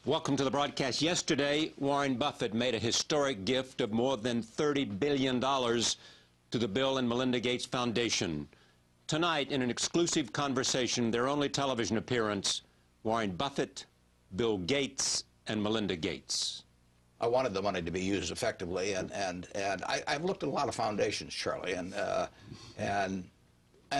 Welcome to the broadcast. Yesterday, Warren Buffett made a historic gift of more than $30 billion to the Bill and Melinda Gates Foundation. Tonight, in an exclusive conversation, their only television appearance, Warren Buffett, Bill Gates, and Melinda Gates. I wanted the money to be used effectively, and I've looked at a lot of foundations, Charlie, and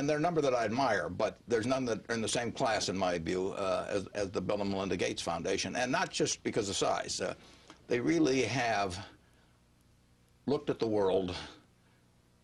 there are a number that I admire, but there's none that are in the same class, in my view, as the Bill and Melinda Gates Foundation, and not just because of size. They really have looked at the world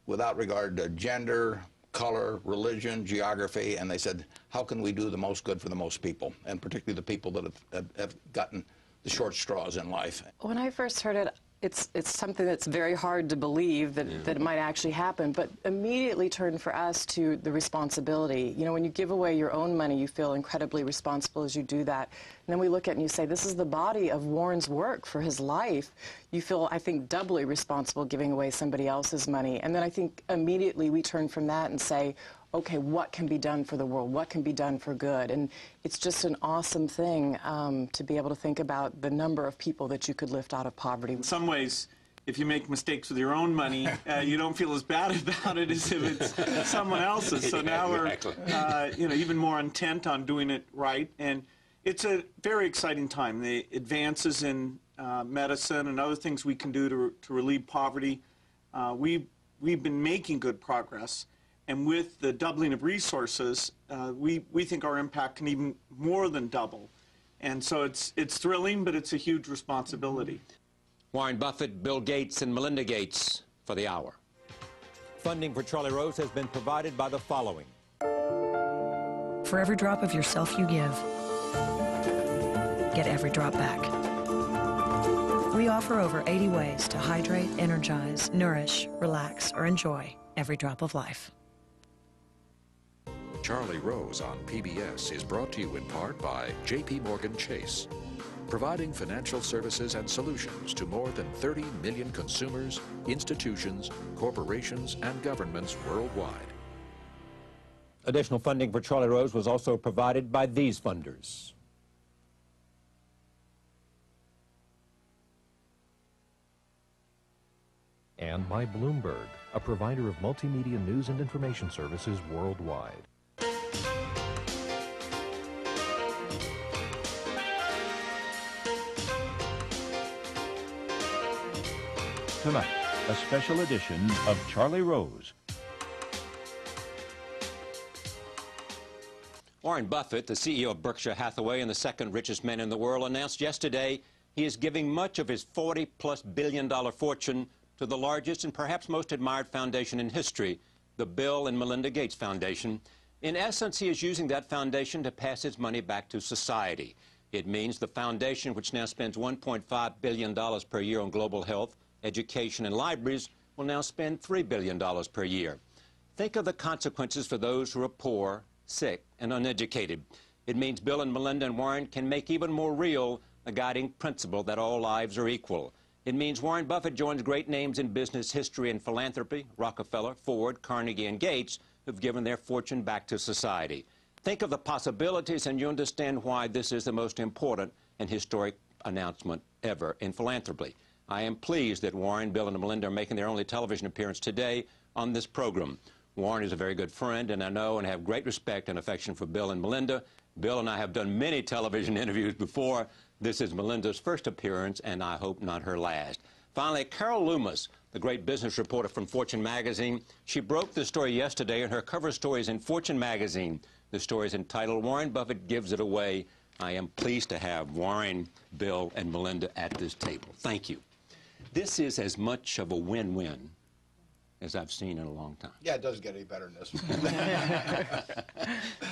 without regard to gender, color, religion, geography, and they said, how can we do the most good for the most people, and particularly the people that have gotten the short straws in life. When I first heard it, it's something that's very hard to believe that it might actually happen, but immediately turned for us to the responsibility. You know, when you give away your own money, you feel incredibly responsible as you do that. And then we look at it and you say, this is the body of Warren's work for his life. You feel, I think, doubly responsible giving away somebody else's money. And then I think immediately we turn from that and say, okay, what can be done for the world? What can be done for good? And it's just an awesome thing to be able to think about the number of people that you could lift out of poverty. In some ways, if you make mistakes with your own money, you don't feel as bad about it as if it's someone else's. So now we're even more intent on doing it right. And it's a very exciting time. The advances in medicine and other things we can do to relieve poverty, we've been making good progress. And with the doubling of resources, we think our impact can even more than double. And so it's thrilling, but it's a huge responsibility. Warren Buffett, Bill Gates, and Melinda Gates for the hour. Funding for Charlie Rose has been provided by the following. For every drop of yourself you give, get every drop back. We offer over 80 ways to hydrate, energize, nourish, relax, or enjoy every drop of life. Charlie Rose on PBS is brought to you in part by J.P. Morgan Chase, providing financial services and solutions to more than 30 million consumers, institutions, corporations, and governments worldwide. Additional funding for Charlie Rose was also provided by these funders. And by Bloomberg, a provider of multimedia news and information services worldwide. Tonight, a special edition of Charlie Rose. Warren Buffett, the CEO of Berkshire Hathaway and the second richest man in the world, announced yesterday he is giving much of his $40+ billion fortune to the largest and perhaps most admired foundation in history, the Bill and Melinda Gates Foundation. In essence, he is using that foundation to pass his money back to society. It means the foundation, which now spends $1.5 billion per year on global health, education, and libraries, will now spend $3 billion per year. Think of the consequences for those who are poor, sick, and uneducated. It means Bill and Melinda and Warren can make even more real the guiding principle that all lives are equal. It means Warren Buffett joins great names in business history and philanthropy, Rockefeller, Ford, Carnegie, and Gates, who've given their fortune back to society. Think of the possibilities, and you understand why this is the most important and historic announcement ever in philanthropy. I am pleased that Warren, Bill, and Melinda are making their only television appearance today on this program. Warren is a very good friend, and I know and have great respect and affection for Bill and Melinda. Bill and I have done many television interviews before. This is Melinda's first appearance, and I hope not her last. Finally, Carol Loomis, the great business reporter from Fortune magazine, she broke the story yesterday, and her cover story is in Fortune magazine. The story is entitled, Warren Buffett Gives It Away. I am pleased to have Warren, Bill, and Melinda at this table. Thank you. This is as much of a win-win as I've seen in a long time. Yeah, it doesn't get any better than this one.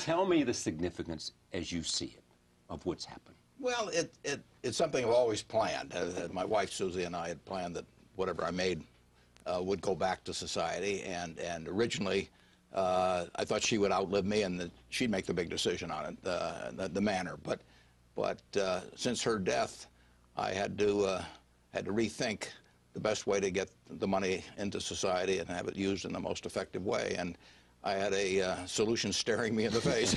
Tell me the significance as you see it of what's happened. Well, it's something I've always planned. My wife Susie and I had planned that whatever I made would go back to society, and originally I thought she would outlive me and that she'd make the big decision on it, the manner. But since her death, I had to rethink the best way to get the money into society and have it used in the most effective way. And I had a solution staring me in the face.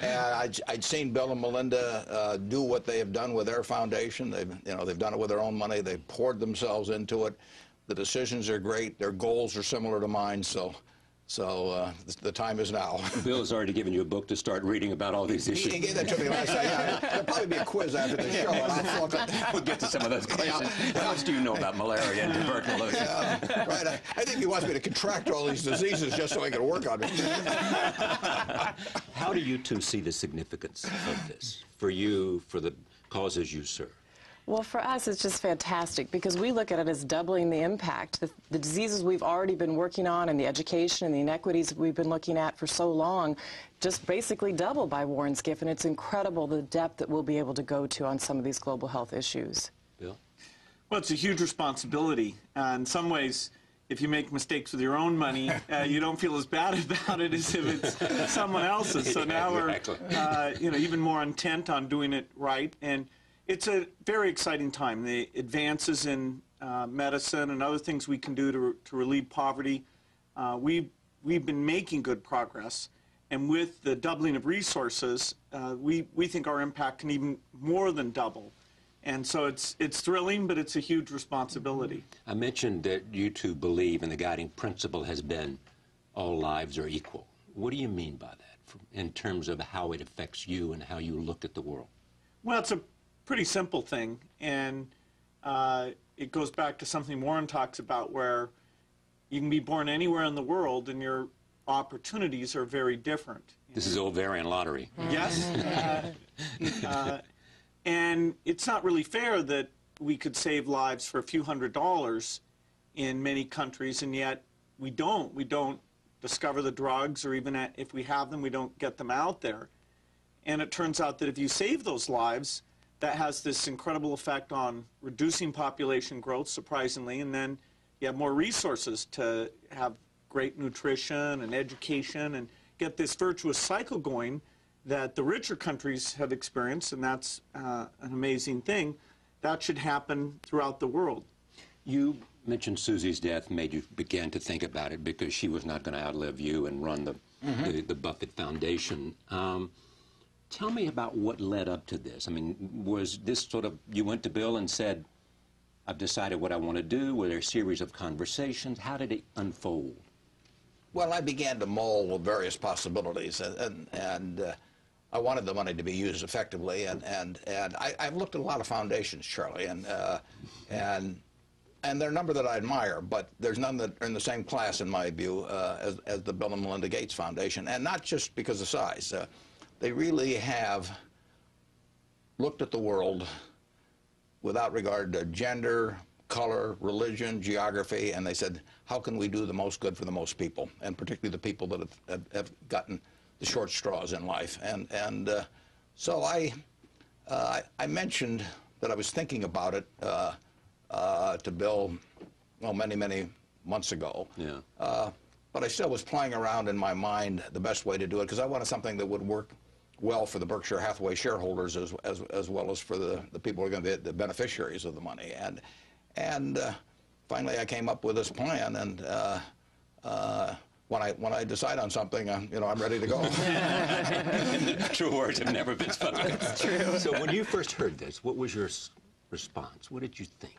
And I'd seen Bill and Melinda do what they have done with their foundation. They've done it with their own money. They've poured themselves into it. The decisions are great. Their goals are similar to mine. So the time is now. Bill has already given you a book to start reading about all these issues. He gave that to me last night. Yeah, there'll probably be a quiz after the show. And I'll flunk it. We'll get to some of those questions. How much do you know about malaria and tuberculosis? Right. I think he wants me to contract all these diseases just so he can work on it. How do you two see the significance of this for you, for the causes you serve? Well, for us, it's just fantastic because we look at it as doubling the impact. The diseases we've already been working on and the education and the inequities we've been looking at for so long just basically double by Warren's gift, and it's incredible the depth that we'll be able to go to on some of these global health issues. Bill? Well, it's a huge responsibility. In some ways, if you make mistakes with your own money, you don't feel as bad about it as if it's someone else's. So now we're even more intent on doing it right. And it's a very exciting time. The advances in medicine and other things we can do to relieve poverty, we've been making good progress. And with the doubling of resources, we think our impact can even more than double. And so it's thrilling, but it's a huge responsibility. I mentioned that you two believe, and the guiding principle has been all lives are equal. What do you mean by that in terms of how it affects you and how you look at the world? Well, it's a pretty simple thing, and it goes back to something Warren talks about, where you can be born anywhere in the world and your opportunities are very different. This is ovarian lottery. Yes. And it's not really fair that we could save lives for a few $100s in many countries, and yet we don't. We don't discover the drugs, or even if we have them, we don't get them out there. And it turns out that if you save those lives, that has this incredible effect on reducing population growth, surprisingly, and then you have more resources to have great nutrition and education and get this virtuous cycle going that the richer countries have experienced, and that's an amazing thing. That should happen throughout the world. You mentioned Susie's death made you begin to think about it because she was not going to outlive you and run the Buffett Foundation. Tell me about what led up to this. I mean, was this sort of, you went to Bill and said, I've decided what I want to do? Were there a series of conversations? How did it unfold? Well, I began to mull various possibilities, and I wanted the money to be used effectively, and I've looked at a lot of foundations, Charlie, and there are a number that I admire, but there's none that are in the same class, in my view, as the Bill and Melinda Gates Foundation, and not just because of size. They really have looked at the world without regard to gender, color, religion, geography, and they said, how can we do the most good for the most people, and particularly the people that have gotten the short straws in life. And so I mentioned that I was thinking about it to Bill, well, many months ago. Yeah. But I still was playing around in my mind the best way to do it, because I wanted something that would work well for the Berkshire Hathaway shareholders as well as for the people who are going to be the beneficiaries of the money. And finally I came up with this plan, and when I decide on something, I'm ready to go. True words have never been spoken. That's true. So when you first heard this, what was your response? What did you think?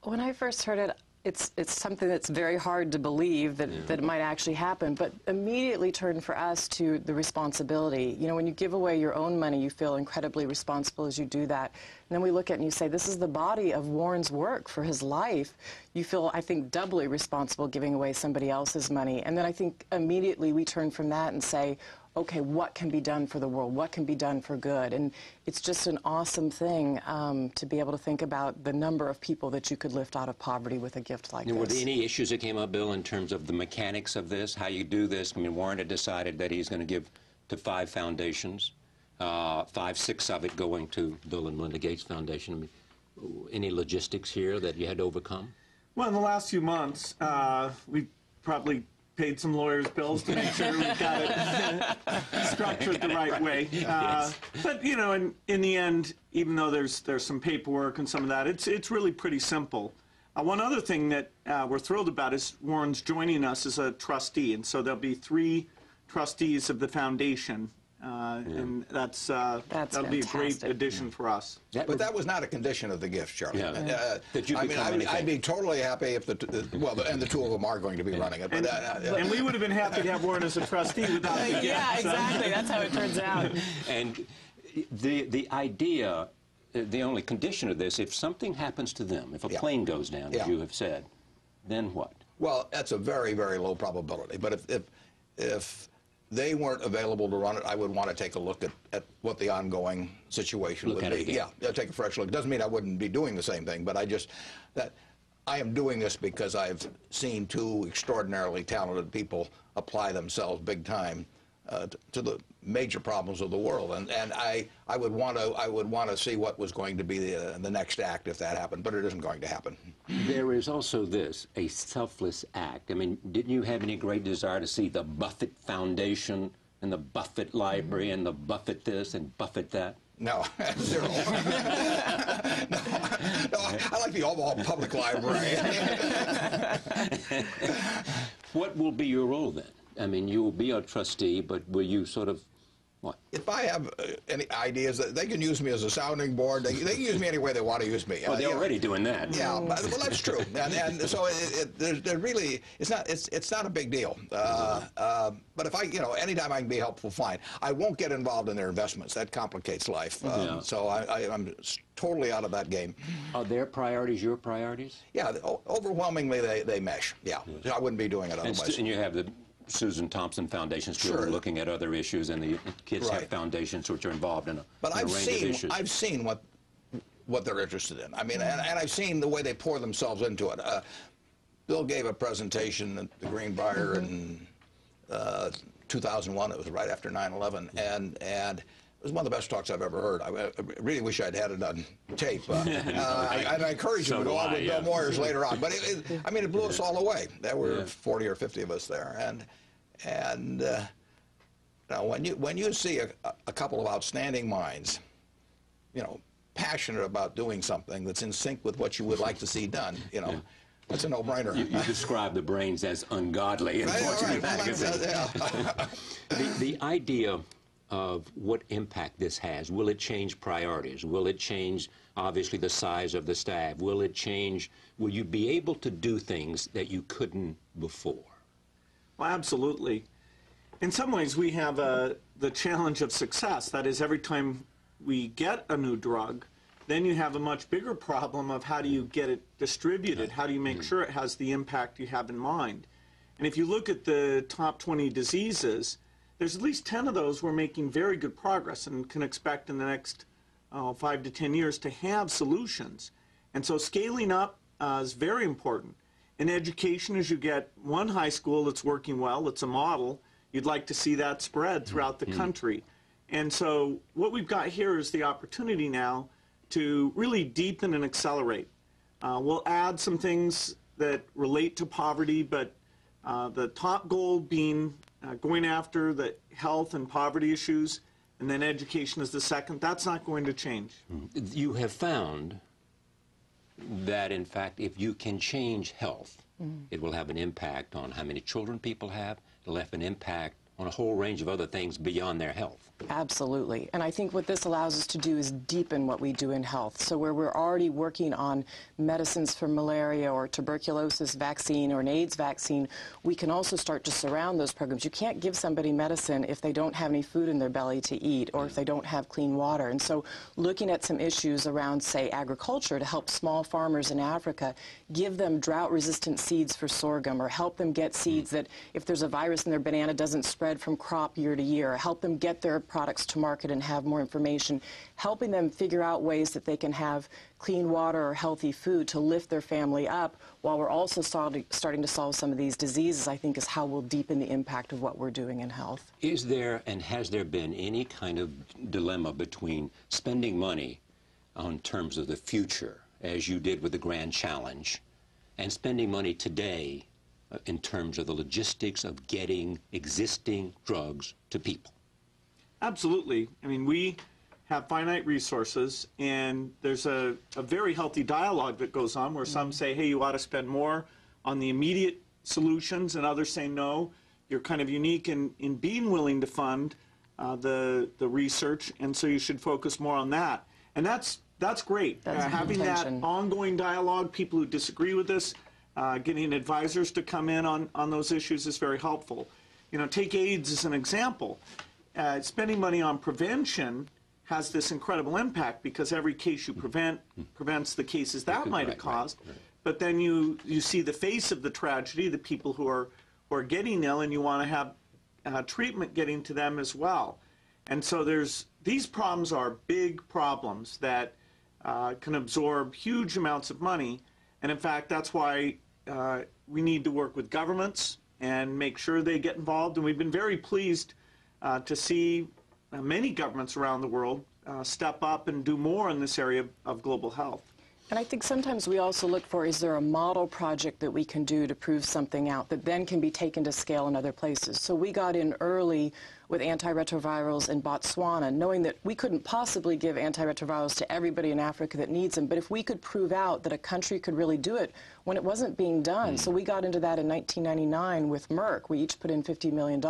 When I first heard it, it's something that's very hard to believe that it might actually happen, but immediately turned for us to the responsibility. You know, when you give away your own money, you feel incredibly responsible as you do that. And then we look at it and you say, this is the body of Warren's work for his life. You feel, I think, doubly responsible giving away somebody else's money. And then I think immediately we turn from that and say, okay, what can be done for the world? What can be done for good? And it's just an awesome thing to be able to think about the number of people that you could lift out of poverty with a gift like this. Were there any issues that came up, Bill, in terms of the mechanics of this, how you do this? I mean, Warren had decided that he's going to give to 5 foundations, 6 of it going to Bill and Melinda Gates Foundation. I mean, any logistics here that you had to overcome? Well, in the last few months, we probably paid some lawyers' bills to make sure we got it structured the right way. But you know, in the end, even though there's some paperwork and some of that, it's really pretty simple. One other thing that we're thrilled about is Warren's joining us as a trustee, and so there'll be 3 trustees of the foundation, and that'll be a great addition for us. But that was not a condition of the gift, Charlie. Yeah. That you I'd be totally happy if and the 2 of them are going to be running it. But, and we would have been happy to have Warren as a trustee without the gift. Yeah, exactly. That's how it turns out. And the idea, the only condition of this, if something happens to them, if a plane goes down, as you have said, then what? Well, that's a very, very low probability. But if they weren't available to run it, I would want to take a look at what the ongoing situation would be. Yeah, take a fresh look. Doesn't mean I wouldn't be doing the same thing, but I am doing this because I've seen 2 extraordinarily talented people apply themselves big time to the major problems of the world, and I would want to see what was going to be the next act if that happened, but it isn't going to happen. There is also this, a selfless act. I mean, didn't you have any great desire to see the Buffett Foundation and the Buffett Library and the Buffett this and Buffett that? No, 0. No, I like the overall public library. What will be your role then? I mean, you will be a trustee, but will you sort of, what? If I have any ideas, they can use me as a sounding board. They can use me any way they want to use me. Well, they're already doing that. Yeah, well, that's true. And so there really, it's not a big deal. But if anytime I can be helpful, fine. I won't get involved in their investments. That complicates life. So I'm totally out of that game. Are their priorities your priorities? Yeah, overwhelmingly they mesh. Yeah, I wouldn't be doing it otherwise. And you have the Susan Thompson Foundation still looking at other issues, and the kids have foundations which are involved in a range of issues. I've seen what they're interested in. I mean, and I've seen the way they pour themselves into it. Bill gave a presentation at the Greenbrier in 2001. It was right after 9/11, and it was one of the best talks I've ever heard. I really wish I'd had it on tape. I encourage you to go on with Bill Moyers later on. But it blew us all away. There were 40 or 50 of us there, and when you see a couple of outstanding minds, passionate about doing something that's in sync with what you would like to see done, that's a no-brainer. You describe the brains as ungodly, unfortunately. The idea of what impact this has. Will it change priorities? Will it change, obviously, the size of the staff? Will you be able to do things that you couldn't before? Well, absolutely. In some ways, we have the challenge of success. That is, every time we get a new drug, then you have a much bigger problem of how do you get it distributed? How do you make sure it has the impact you have in mind? And if you look at the top 20 diseases, there's at least 10 of those we're making very good progress and can expect in the next 5 to 10 years to have solutions. And so scaling up is very important. In education, as you get one high school that's working well, it's a model, you'd like to see that spread throughout the country. And so what we've got here is the opportunity now to really deepen and accelerate. We'll add some things that relate to poverty, but the top goal being going after the health and poverty issues, and then education is the second. That's not going to change. You have found that, in fact, if you can change health, it will have an impact on how many children people have. It'll have an impact on a whole range of other things beyond their health. Absolutely. And I think what this allows us to do is deepen what we do in health. So where we're already working on medicines for malaria or tuberculosis vaccine or an AIDS vaccine, we can also start to surround those programs. You can't give somebody medicine if they don't have any food in their belly to eat or if they don't have clean water. And so looking at some issues around, say, agriculture to help small farmers in Africa, give them drought-resistant seeds for sorghum or help them get seeds that if there's a virus in their banana doesn't spread from crop year to year, help them get their products to market and have more information, helping them figure out ways that they can have clean water or healthy food to lift their family up while we're also starting to solve some of these diseases, I think is how we'll deepen the impact of what we're doing in health. Is there and has there been any kind of dilemma between spending money on terms of the future, as you did with the Grand Challenge, and spending money today in terms of the logistics of getting existing drugs to people? Absolutely. I mean, we have finite resources, and there's a very healthy dialogue that goes on where some say, hey, you ought to spend more on the immediate solutions, and others say, no, you're kind of unique in being willing to fund the research, and so you should focus more on that. And that's great. Having that ongoing dialogue, people who disagree with this, getting advisors to come in on those issues is very helpful. You know, take AIDS as an example. Spending money on prevention has this incredible impact because every case you prevents the cases that might have caused. But then you see the face of the tragedy, the people who are getting ill, and you want to have treatment getting to them as well. And so these problems are big problems that can absorb huge amounts of money. And in fact, that's why we need to work with governments and make sure they get involved. And we've been very pleased to see many governments around the world step up and do more in this area of global health. And I think sometimes we also look for, is there a model project that we can do to prove something out that then can be taken to scale in other places? So we got in early with antiretrovirals in Botswana, knowing that we couldn't possibly give antiretrovirals to everybody in Africa that needs them, but if we could prove out that a country could really do it when it wasn't being done. So we got into that in 1999 with Merck. We each put in $50 million.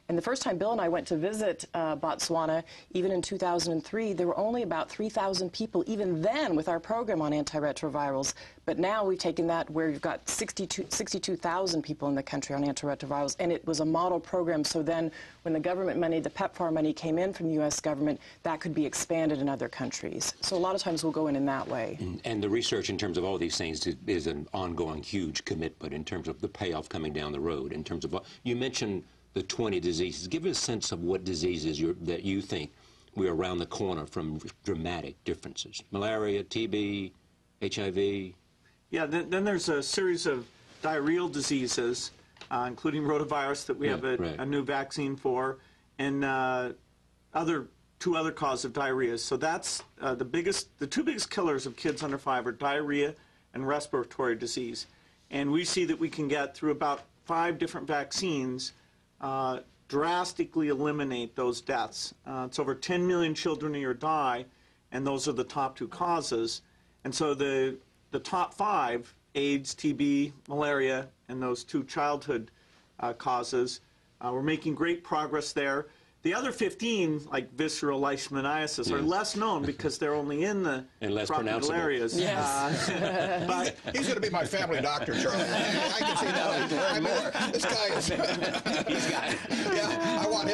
And the first time Bill and I went to visit Botswana, even in 2003, there were only about 3,000 people, even then, with our program on antiretrovirals. But now we've taken that where you've got 62,000 people in the country on antiretrovirals, and it was a model program. So then when the government money, the PEPFAR money came in from the U.S. government, that could be expanded in other countries. So a lot of times we'll go in that way. And the research in terms of all these things is an ongoing huge commitment in terms of the payoff coming down the road. In terms of, you mentioned the 20 diseases. Give us a sense of what diseases that you think we're around the corner from dramatic differences. Malaria, TB, HIV. Yeah, then there's a series of diarrheal diseases, including rotavirus that we have a new vaccine for, and two other causes of diarrhea. So that's the two biggest killers of kids under 5 are diarrhea and respiratory disease. And we see that we can get through about 5 different vaccines drastically eliminate those deaths. It's over 10 million children a year die, and those are the top 2 causes. And so the top 5, AIDS, TB, malaria, and those 2 childhood causes, we're making great progress there. The other 15, like visceral leishmaniasis, are less known because they're only in the tropical areas. Yes. But he's going to be my family doctor, Charlie. I can see that. I mean, this guy is. He's got it. Yeah, I want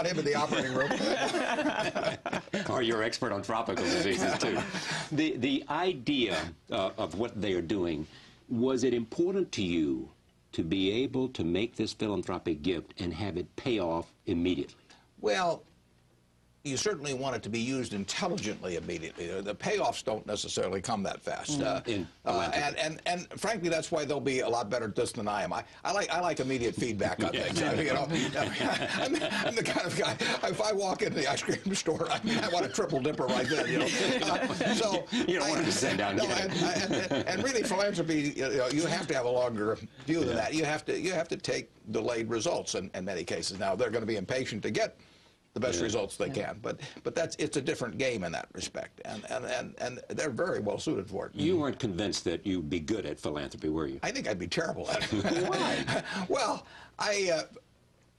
him in the operating room. Or you're expert on tropical diseases too. The idea of what they are doing, was it important to you to be able to make this philanthropic gift and have it pay off immediately? Well, you certainly want it to be used intelligently immediately. The payoffs don't necessarily come that fast. And frankly, that's why they'll be a lot better at this than I am. I like immediate feedback on things. I mean, you know, I'm the kind of guy, if I walk into the ice cream store, I want a triple dipper right then, you know. So you don't want him to send down. No, and really, philanthropy, you have to have a longer view than that. You have to take delayed results in many cases. Now, they're going to be impatient to get the best results they can, but it's a different game in that respect, and they're very well suited for it. You weren't convinced that you'd be good at philanthropy, were you? I think I'd be terrible at it. Why? Well,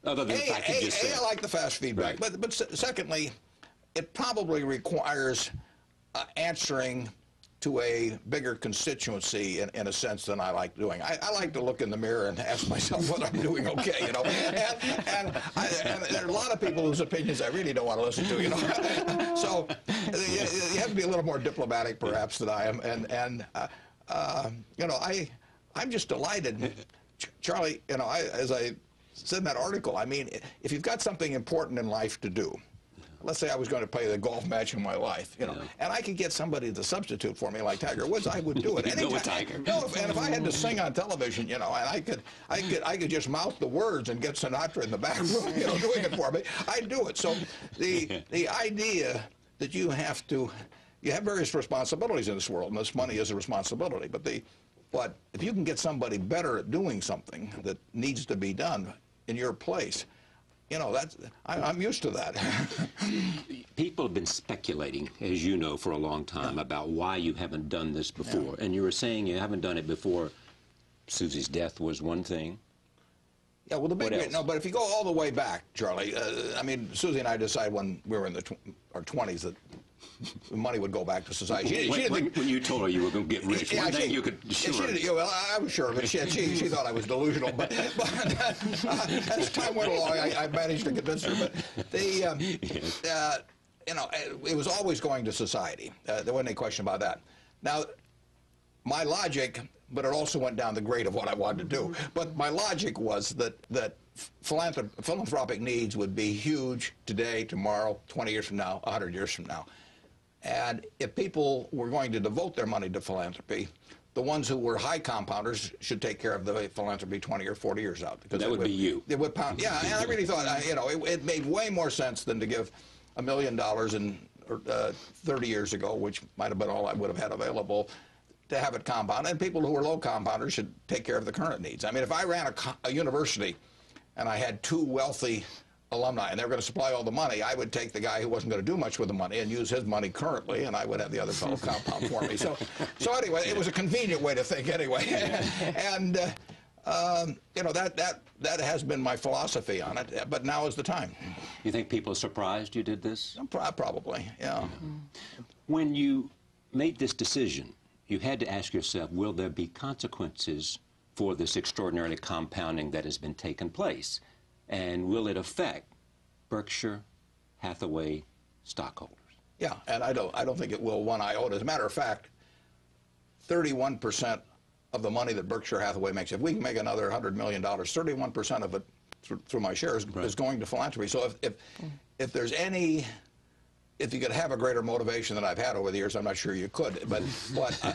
other than the fact you just said. I like the fast feedback, but secondly, it probably requires answering to a bigger constituency in a sense than I like doing. I like to look in the mirror and ask myself whether I'm doing okay, you know. And there are a lot of people whose opinions I really don't want to listen to, you know. So you have to be a little more diplomatic, perhaps, than I am. And you know, I'm just delighted, Charlie. You know, as I said in that article, I mean, if you've got something important in life to do. Let's say I was going to play the golf match of my life, you know, and I could get somebody to substitute for me like Tiger Woods, I would do it. Go with Tiger. No, and if I had to sing on television, you know, and I could just mouth the words and get Sinatra in the back room, you know, doing it for me, I'd do it. So the idea that you have various responsibilities in this world, and this money is a responsibility, but if you can get somebody better at doing something that needs to be done in your place, you know, I'm used to that. People have been speculating, as you know, for a long time about why you haven't done this before. And you were saying you haven't done it before. Susie's death was one thing. Yeah, well, but if you go all the way back, Charlie, I mean, Susie and I decided when we were in our 20s that money would go back to society. When you told her you were going to get rich, one thing you could well, I was sure, but she thought I was delusional. But as time went along, I managed to convince her. But you know, it was always going to society. There wasn't any question about that. Now, my logic, but it also went down the grade of what I wanted to do. But my logic was that philanthropic needs would be huge today, tomorrow, 20 years from now, 100 years from now. And if people were going to devote their money to philanthropy, the ones who were high compounders should take care of the philanthropy 20 or 40 years out. Because that would be you. It would pound. Yeah, and I really thought, you know, it made way more sense than to give $1 million 30 years ago, which might have been all I would have had available, to have it compound. And people who are low compounders should take care of the current needs. I mean, if I ran a university and I had 2 wealthy alumni and they were going to supply all the money, I would take the guy who wasn't going to do much with the money and use his money currently, and I would have the other fellow compound for me. So anyway, it was a convenient way to think anyway. And you know, that has been my philosophy on it, but now is the time. You think people are surprised you did this? Probably, yeah. When you made this decision, you had to ask yourself, will there be consequences for this extraordinary compounding that has been taking place? And will it affect Berkshire Hathaway stockholders? Yeah, and I don't think it will one iota. As a matter of fact, 31% of the money that Berkshire Hathaway makes, if we can make another $100 million, 31% of it through my shares is going to philanthropy. So if there's any, if you could have a greater motivation than I've had over the years, I'm not sure you could, but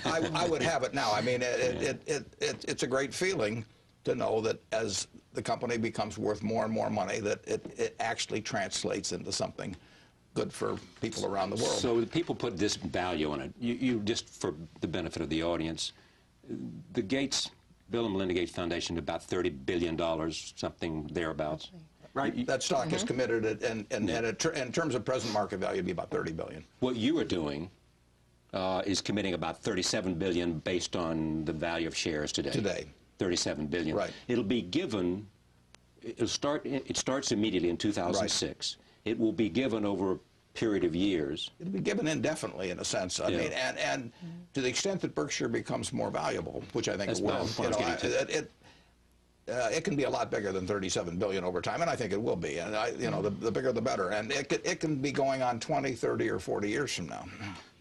I would have it now. I mean, it's a great feeling to know that as the company becomes worth more and more money, that it actually translates into something good for people around the world. So people put this value on it. You just for the benefit of the audience, the Gates, Bill and Melinda Gates Foundation, about $30 billion, something thereabouts. Right. That stock is committed, and in terms of present market value, it'd be about $30 billion. What you are doing is committing about $37 billion based on the value of shares today. 37 billion. Right. It'll be given. It starts immediately in 2006. Right. It will be given over a period of years. It'll be given indefinitely, in a sense. I mean, and to the extent that Berkshire becomes more valuable, which I think it will. It can be a lot bigger than 37 billion over time, and I think it will be. And you know, the bigger the better. And it can be going on 20, 30, or 40 years from now.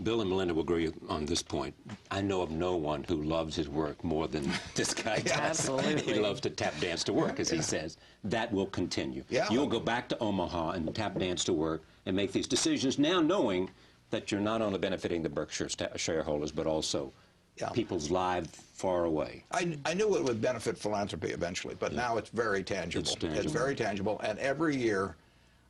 Bill and Melinda will agree on this point. I know of no one who loves his work more than this guy does. Absolutely. He loves to tap dance to work, as he says. That will continue. Yeah. You'll go back to Omaha and tap dance to work and make these decisions now knowing that you're not only benefiting the Berkshire shareholders, but also people's lives far away. I knew it would benefit philanthropy eventually, but now it's very tangible. It's very tangible, and every year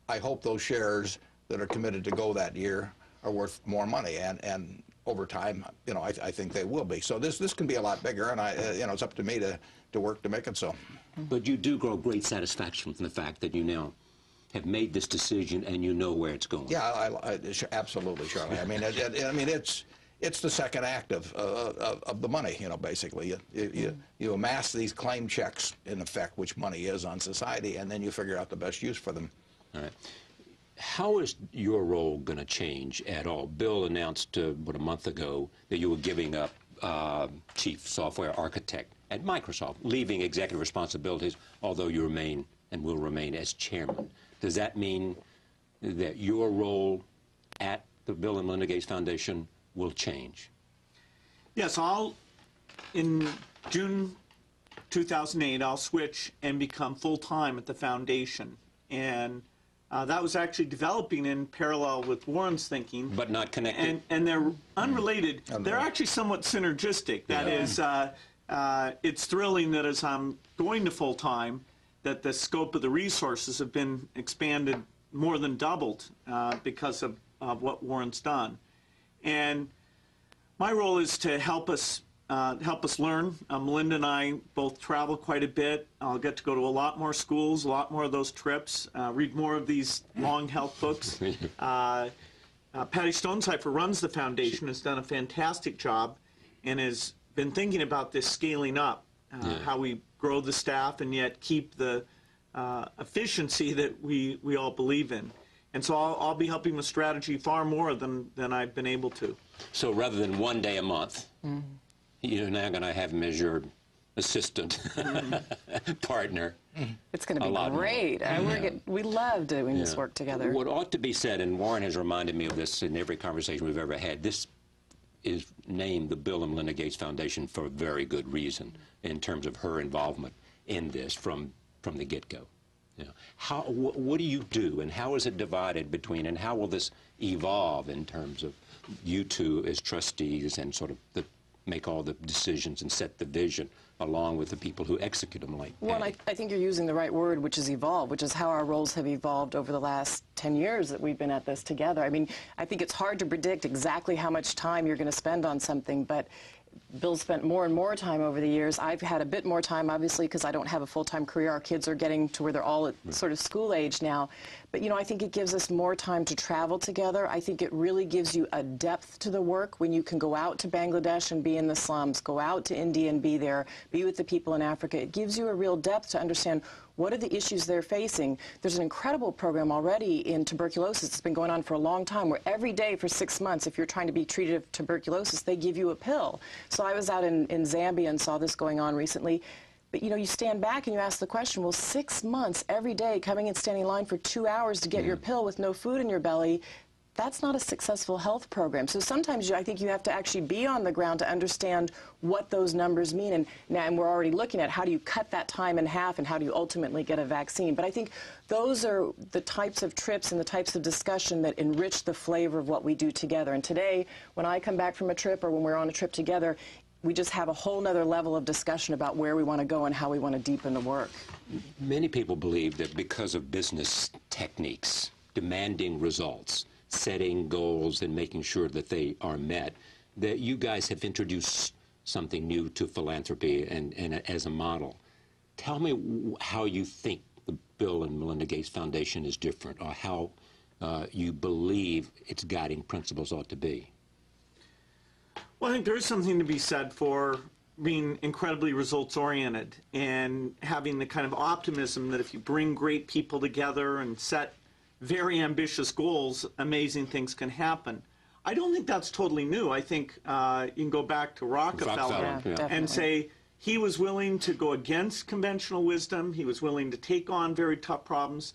I hope those shares that are committed to go that year are worth more money, and over time, you know, I think they will be. So this can be a lot bigger, and you know, it's up to me to work to make it so. But you do grow great satisfaction from the fact that you now have made this decision and you know where it's going. Yeah, absolutely, Charlie. I mean, it's the second act of the money, you know, basically. You amass these claim checks, in effect, which money is on society, and then you figure out the best use for them. All right. How is your role going to change at all? Bill announced, a month ago, that you were giving up chief software architect at Microsoft, leaving executive responsibilities, although you remain and will remain as chairman. Does that mean that your role at the Bill and Melinda Gates Foundation will change? Yes, in June 2008, I'll switch and become full-time at the foundation. And that was actually developing in parallel with Warren's thinking. But not connected. And they're unrelated. They're actually somewhat synergistic. That is, it's thrilling that as I'm going to full-time, that the scope of the resources have been expanded, more than doubled, because of what Warren's done. And my role is to help us help us learn. Melinda and I both travel quite a bit. I'll get to go to a lot more schools, a lot more of those trips, read more of these long health books. Patty Stonecipher runs the foundation, has done a fantastic job, and has been thinking about this scaling up, how we grow the staff and yet keep the efficiency that we all believe in. And so I'll be helping with strategy far more than I've been able to. So rather than one day a month, you're now going to have him as your assistant partner. It's going to be great. We love doing this work together. What ought to be said, and Warren has reminded me of this in every conversation we've ever had, this is named the Bill and Melinda Gates Foundation for a very good reason in terms of her involvement in this from the get-go. You know, what do you do, and how is it divided between, and how will this evolve in terms of you two as trustees and sort of make all the decisions and set the vision along with the people who execute them like Well, I think you're using the right word, which is evolve, which is how our roles have evolved over the last 10 years that we've been at this together. I mean, I think it's hard to predict exactly how much time you're going to spend on something, but Bill's spent more and more time over the years. I've had a bit more time, obviously, because I don't have a full-time career. Our kids are getting to where they're all at sort of school age now. But, you know, I think it gives us more time to travel together. I think it really gives you a depth to the work when you can go out to Bangladesh and be in the slums, go out to India and be there, be with the people in Africa. It gives you a real depth to understand what are the issues they're facing. There's an incredible program already in tuberculosis. It's been going on for a long time, where every day for 6 months, if you're trying to be treated of tuberculosis, they give you a pill. So I was out in Zambia and saw this going on recently. But, you know, you stand back and you ask the question, well, 6 months every day coming and standing in line for 2 hours to get your pill with no food in your belly, that's not a successful health program. So sometimes I think you have to actually be on the ground to understand what those numbers mean. And we're already looking at how do you cut that time in half and how do you ultimately get a vaccine. But I think those are the types of trips and the types of discussion that enrich the flavor of what we do together. And today, when I come back from a trip or when we're on a trip together, we just have a whole nother level of discussion about where we want to go and how we want to deepen the work. Many people believe that because of business techniques, demanding results, setting goals and making sure that they are met, that you guys have introduced something new to philanthropy and as a model. Tell me how you think the Bill and Melinda Gates Foundation is different, or how you believe its guiding principles ought to be. Well, I think there is something to be said for being incredibly results-oriented and having the kind of optimism that if you bring great people together and set very ambitious goals, amazing things can happen. I don't think that's totally new. I think you can go back to Rockefeller and say he was willing to go against conventional wisdom. He was willing to take on very tough problems.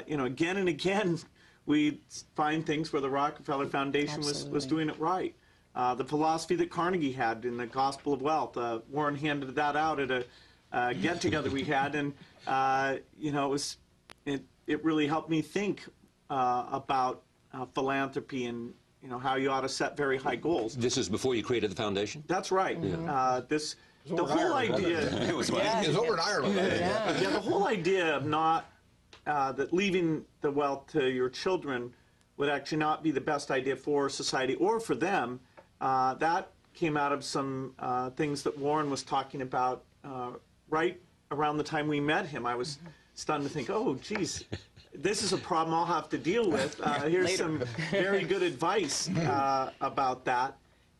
You know, again and again, we find things where the Rockefeller Foundation was doing it right. The philosophy that Carnegie had in the Gospel of Wealth, Warren handed that out at a get-together we had, and you know, it really helped me think about philanthropy and, you know, how you ought to set very high goals. This is before you created the foundation? That's right. The whole idea. It was over in Ireland. Yeah, the whole idea of not that leaving the wealth to your children would actually not be the best idea for society or for them. That came out of some things that Warren was talking about right around the time we met him. I was stunned to think, oh, geez, this is a problem I'll have to deal with. Here's some very good advice about that,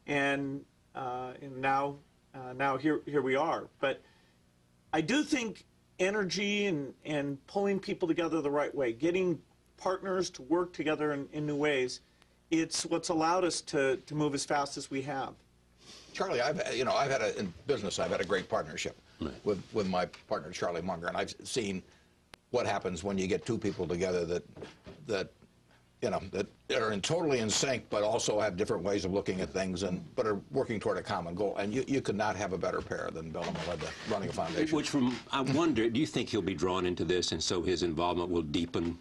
and now here we are. But I do think energy and pulling people together the right way, getting partners to work together in new ways, it's what's allowed us to move as fast as we have. Charlie, in business, I've had a great partnership with my partner Charlie Munger, and I've seen what happens when you get two people together that are totally in sync, but also have different ways of looking at things, but are working toward a common goal. And you could not have a better pair than Bill and Melinda running a foundation. I wonder, do you think he'll be drawn into this, and so his involvement will deepen?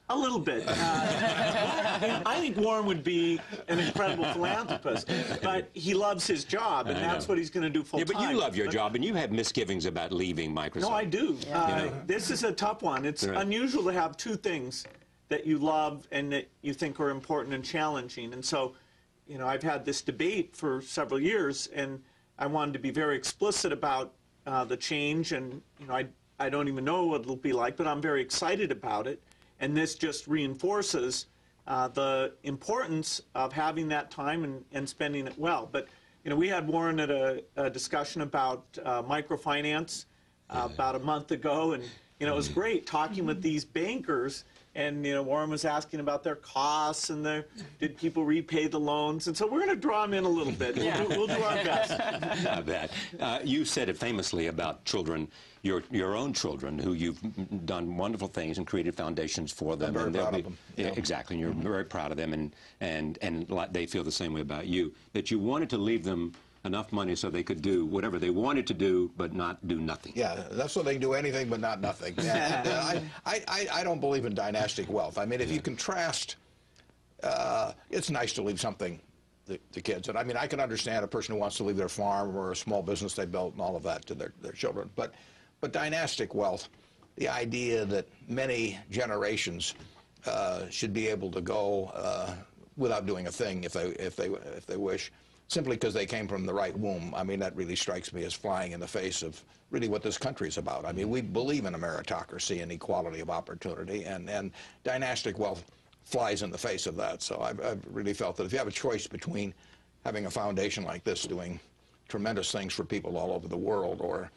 A little bit. I think Warren would be an incredible philanthropist, but he loves his job, and that's what he's going to do full time. Yeah, but you love your job, and you have misgivings about leaving Microsoft. No, I do. This is a tough one. It's unusual to have two things that you love and that you think are important and challenging. And so, you know, I've had this debate for several years, and I wanted to be very explicit about the change, and I don't even know what it'll be like, but I'm very excited about it. And this just reinforces the importance of having that time and spending it well. But we had Warren at a discussion about microfinance about a month ago, and it was great talking with these bankers. And Warren was asking about their costs and did people repay the loans, and so we're going to draw them in a little bit. We'll do our best. I bet. You said it famously about children, your own children, who you've done wonderful things and created foundations for them. I'm very proud of them. Yeah, exactly. And you're very proud of them, and they feel the same way about you. That you wanted to leave them enough money so they could do whatever they wanted to do, but not do nothing. Yeah, that's so they can do anything but not nothing. And, I don't believe in dynastic wealth. I mean, if you contrast, it's nice to leave something to kids. And I mean, I can understand a person who wants to leave their farm or a small business they built and all of that to their children. But dynastic wealth, the idea that many generations should be able to go without doing a thing if they wish, simply because they came from the right womb. I mean, that really strikes me as flying in the face of really what this country is about. I mean, we believe in a meritocracy and equality of opportunity, and dynastic wealth flies in the face of that. So I've really felt that if you have a choice between having a foundation like this doing tremendous things for people all over the world, or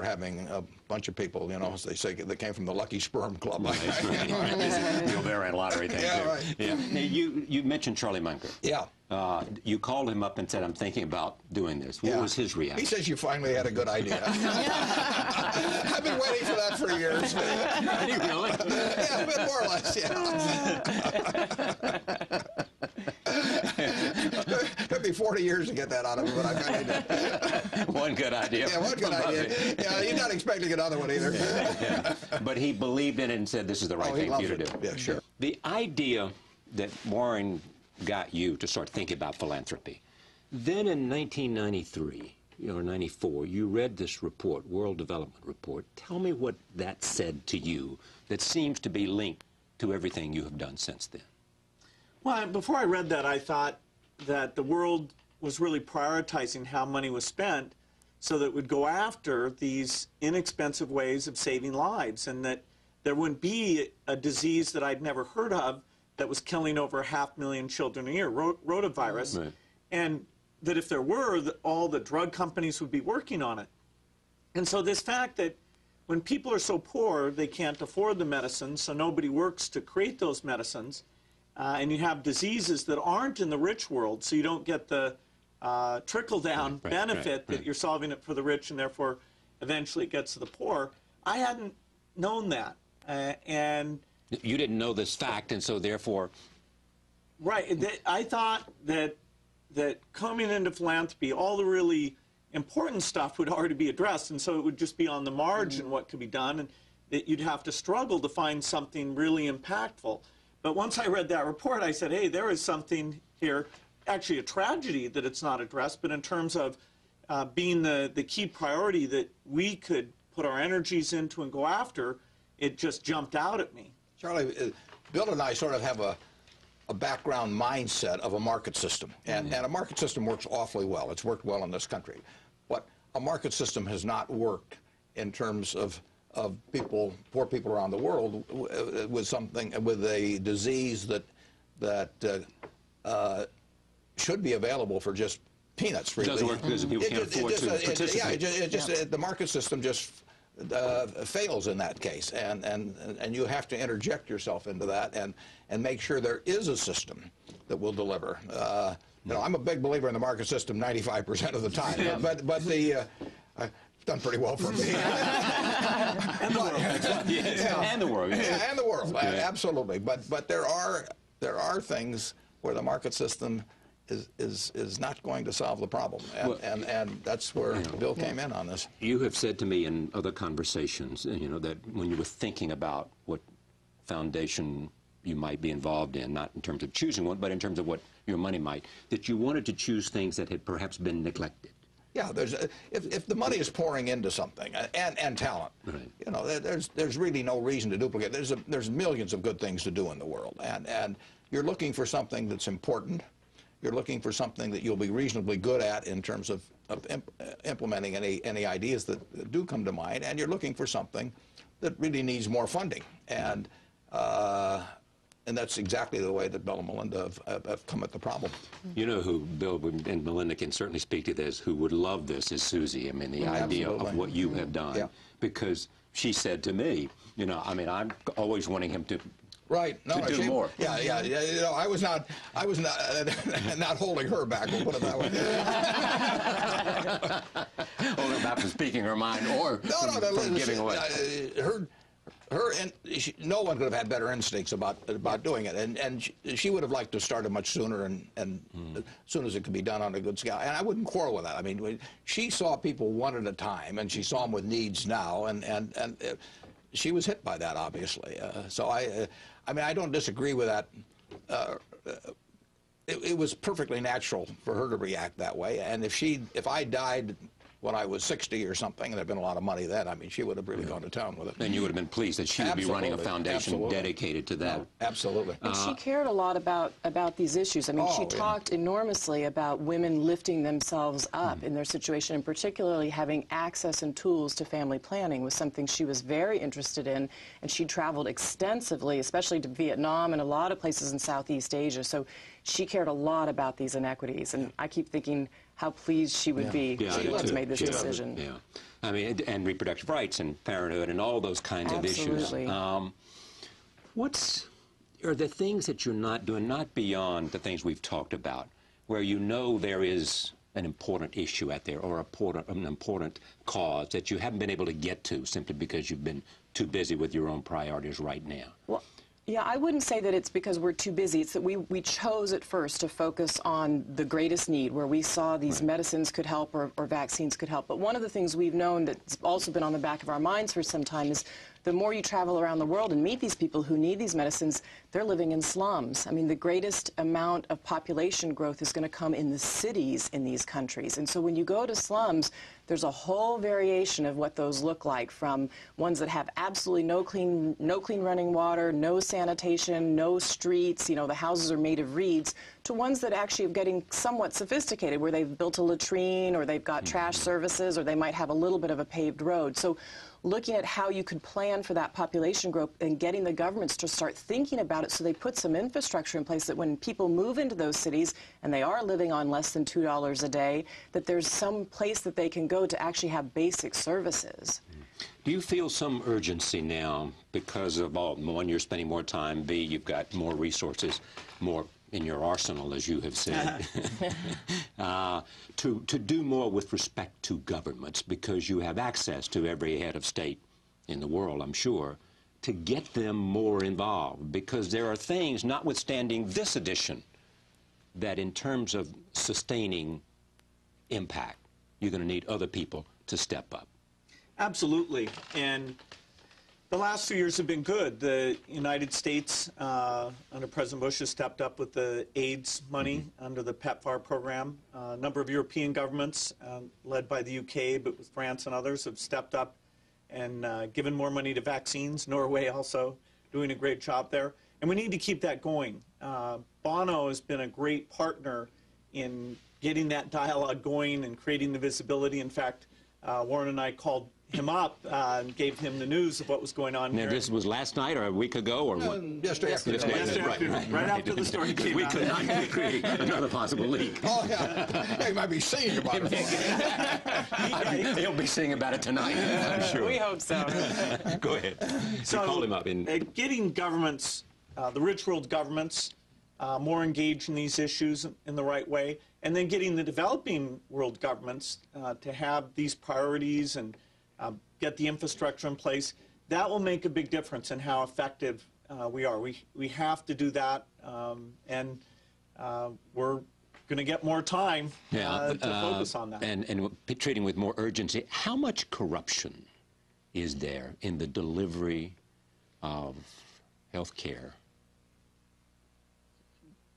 having a bunch of people, as they say, that came from the Lucky Sperm Club. The ovarian lottery thing. Yeah, right. Yeah. Now, you mentioned Charlie Munger. Yeah. You called him up and said, I'm thinking about doing this. What was his reaction? He says you finally had a good idea. I've been waiting for that for years. Did he really? Yeah, a bit more or less, yeah. Took me 40 years to get that out of him, but I finally did. One good idea. Yeah, one good idea. Yeah, you're not expecting another one either. Yeah. But he believed in it and said this is the right thing for you to do. Yeah, sure. The idea that Warren got you to start thinking about philanthropy. Then in 1993 or 94, you read this report, World Development Report. Tell me what that said to you that seems to be linked to everything you have done since then. Well, before I read that, I thought that the world was really prioritizing how money was spent so that it would go after these inexpensive ways of saving lives, and that there wouldn't be a disease that I'd never heard of that was killing over 500,000 children a year, rotavirus, right. And that if there were, all the drug companies would be working on it. And so this fact that when people are so poor, they can't afford the medicines, so nobody works to create those medicines, and you have diseases that aren't in the rich world, so you don't get the trickle-down benefit that you're solving it for the rich, and therefore eventually it gets to the poor. I hadn't known that, and you didn't know this fact, and so therefore... Right. I thought that coming into philanthropy, all the really important stuff would already be addressed, and so it would just be on the margin what could be done, and that you'd have to struggle to find something really impactful. But once I read that report, I said, hey, there is something here, actually a tragedy that it's not addressed, but in terms of being the key priority that we could put our energies into and go after, it just jumped out at me. Charlie, Bill and I sort of have a background mindset of a market system, and a market system works awfully well. It's worked well in this country. But a market system has not worked in terms of poor people around the world with a disease that should be available for just peanuts. Really. It doesn't work because people can't afford to participate. Yeah, the market system just fails in that case, and you have to interject yourself into that and make sure there is a system that will deliver. I'm a big believer in the market system 95% of the time, but the done pretty well for me. And the world. And the world. Yeah, and the world. Absolutely. But there are things where the market system is not going to solve the problem, and that's where Bill came in on this. You have said to me in other conversations, that when you were thinking about what foundation you might be involved in, not in terms of choosing one, but in terms of what your money might, that you wanted to choose things that had perhaps been neglected. Yeah, if the money is pouring into something and talent, right. There's really no reason to duplicate. There's millions of good things to do in the world, and you're looking for something that's important. You're looking for something that you'll be reasonably good at in terms of implementing any ideas that do come to mind, and you're looking for something that really needs more funding. And that's exactly the way that Bill and Melinda have come at the problem. You know who Bill and Melinda can certainly speak to this, who would love this, is Susie. I mean, the idea of what you have done. Because she said to me, you know, I mean, I'm always wanting him to do more. Yeah. You know, I was not not holding her back. We'll put it that way. Holding her back from speaking her mind or from giving away. No one could have had better instincts about doing it, and she would have liked to start it much sooner, and as soon as it could be done on a good scale. And I wouldn't quarrel with that. I mean, she saw people one at a time, and she saw them with needs now, and she was hit by that, obviously. So I mean, I don't disagree with that. It was perfectly natural for her to react that way, and if I died when I was 60 or something, and there'd been a lot of money then, I mean, she would have really gone to town with it. And you would have been pleased that she would be running a foundation dedicated to that. No, absolutely. And she cared a lot about these issues. I mean, she talked enormously about women lifting themselves up in their situation, and particularly having access and tools to family planning was something she was very interested in, and she traveled extensively, especially to Vietnam and a lot of places in Southeast Asia. So she cared a lot about these inequities, and I keep thinking how pleased she would be she was made this decision. Yeah, I mean, and reproductive rights and parenthood and all those kinds of issues. What are the things that you're not doing, not beyond the things we've talked about, where you know there is an important issue out there or an important cause that you haven't been able to get to simply because you've been too busy with your own priorities right now? Well, yeah, I wouldn't say that it's because we're too busy. It's that we chose at first to focus on the greatest need, where we saw these medicines could help or vaccines could help. But one of the things we've known that's also been on the back of our minds for some time is the more you travel around the world and meet these people who need these medicines, they're living in slums. I mean, the greatest amount of population growth is going to come in the cities in these countries. And so when you go to slums, there's a whole variation of what those look like, from ones that have absolutely no clean running water, no sanitation, no streets, you know, the houses are made of reeds, to ones that actually are getting somewhat sophisticated, where they've built a latrine, or they've got trash services, or they might have a little bit of a paved road. So looking at how you could plan for that population growth and getting the governments to start thinking about it, so they put some infrastructure in place that when people move into those cities and they are living on less than $2 a day, that there's some place that they can go to actually have basic services. Do you feel some urgency now because of, one, you're spending more time, B, you've got more resources, more in your arsenal, as you have said, to do more with respect to governments, because you have access to every head of state in the world, I'm sure, to get them more involved? Because there are things, notwithstanding this edition, that in terms of sustaining impact, you're going to need other people to step up. Absolutely. And the last few years have been good. The United States, under President Bush, has stepped up with the AIDS money under the PEPFAR program. A number of European governments, led by the UK, but with France and others, have stepped up and given more money to vaccines. Norway also doing a great job there. And we need to keep that going. Bono has been a great partner in getting that dialogue going and creating the visibility. In fact, Warren and I called him up and gave him the news of what was going on now, here. This was last night or a week ago, or what? Yesterday afternoon. Right after the story came out. We could not create another possible leak. Oh, yeah. He might be singing about it. He'll be singing about it tonight, I'm sure. We hope so. Go ahead. So, you called him up. Getting governments, the rich world governments, more engaged in these issues in the right way, and then getting the developing world governments to have these priorities and get the infrastructure in place, that will make a big difference in how effective we are. We have to do that, and we're going to get more time to focus on that. And treating with more urgency. How much corruption is there in the delivery of health care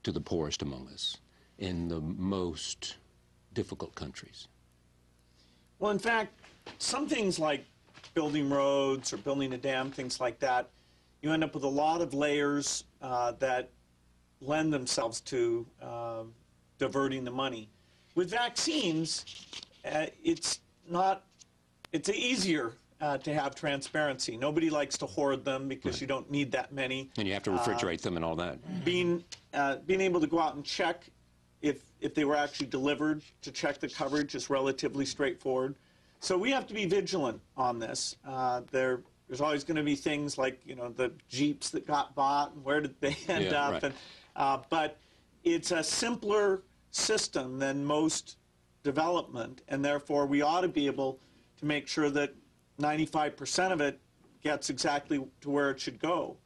to the poorest among us in the most difficult countries? Well, in fact, some things like building roads or building a dam, things like that, you end up with a lot of layers that lend themselves to diverting the money. With vaccines, it's easier to have transparency. Nobody likes to hoard them because you don't need that many. And you have to refrigerate them and all that. Being able to go out and check if they were actually delivered, to check the coverage, is relatively straightforward. So we have to be vigilant on this. There's always going to be things like, you know, the Jeeps that got bought and where did they end up. Right. And, but it's a simpler system than most development, and therefore we ought to be able to make sure that 95% of it gets exactly to where it should go.